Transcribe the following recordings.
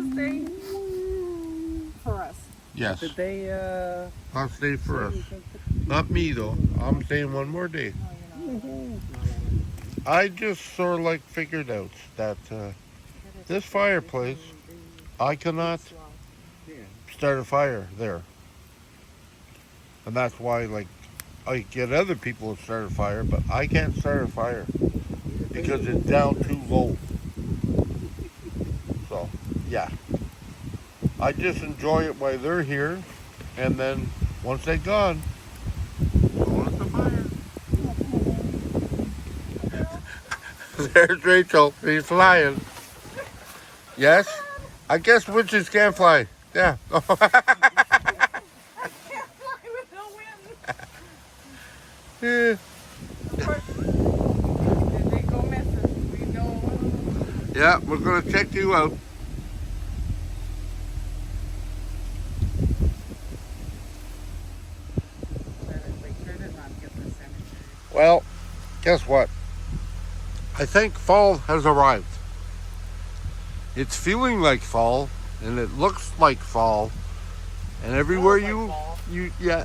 to stay for us. Yes. Did they, I'll stay for us. Not me, though. I'm staying one more day. I just sort of like figured out that this fireplace, I cannot start a fire there. And that's why, like, I get other people to start a fire, but I can't start a fire because it's down too low. So, yeah. I just enjoy it while they're here, and then once they're gone, go at the fire. There's Rachel. She's flying. Yes? I guess witches can't fly. Yeah. I can't fly with no wind. Yeah. Of course, if they go missing, we know. Yeah, we're going to check you out. Well, guess what? I think fall has arrived. It's feeling like fall, and it looks like fall, and everywhere and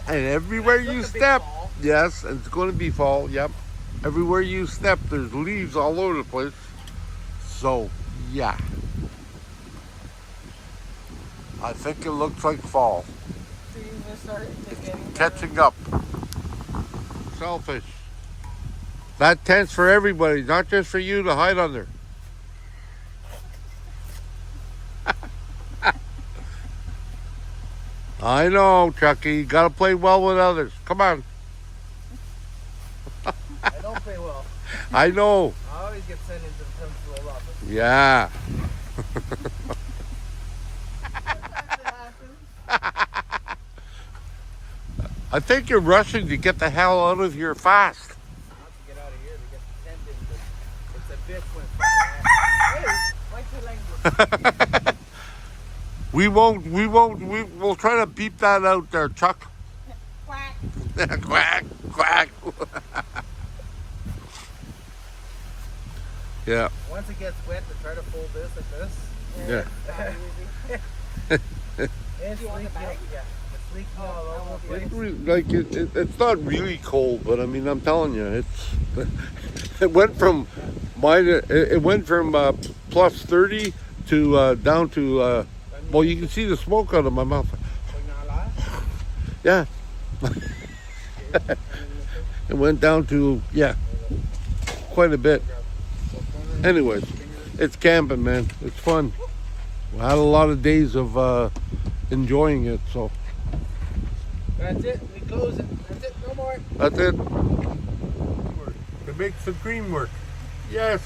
everywhere you step, yes, it's going to be fall. Yep, everywhere you step, there's leaves all over the place. So, yeah, I think it looks like fall. It's catching up. Selfish. That tent's for everybody, not just for you to hide under. I know, Chucky. You gotta play well with others. Come on. I don't play well. I know. I always get sent into the principal's office. Yeah. I think you're rushing to get the hell out of here fast. Not to get out of here to get the tent in, but it's a bitch when it's hey, what's your language? We'll try to beep that out there, Chuck. Quack. Quack, quack. Yeah. Once it gets wet, to try to fold this like this. Yeah. It's leaking, yeah. It's leaking all over the place. Like it's not really cold, but I mean, I'm telling you, it went from plus 30 to down to well, you can see the smoke out of my mouth. Yeah. It went down to quite a bit. Anyways, it's camping, man. It's fun. We had a lot of days of enjoying it, so. That's it. We close it. That's it. No more. That's it. It makes the cream work. Yes.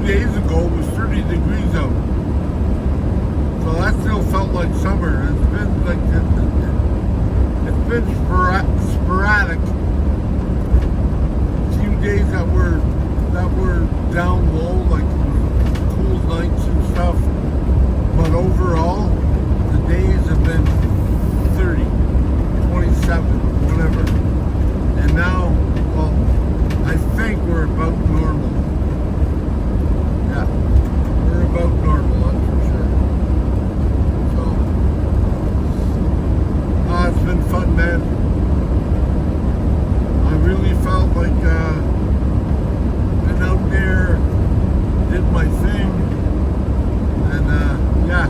days ago, it was 30 degrees out. So that still felt like summer. It's been like it's been sporadic. A few days that were down low, like cool nights and stuff. But overall, the days have been 30, 27, whatever. And now, well, I think we're about normal. Yeah, we're about normal, that's for sure. So, it's been fun, man. I really felt like been out there, did my thing, and yeah.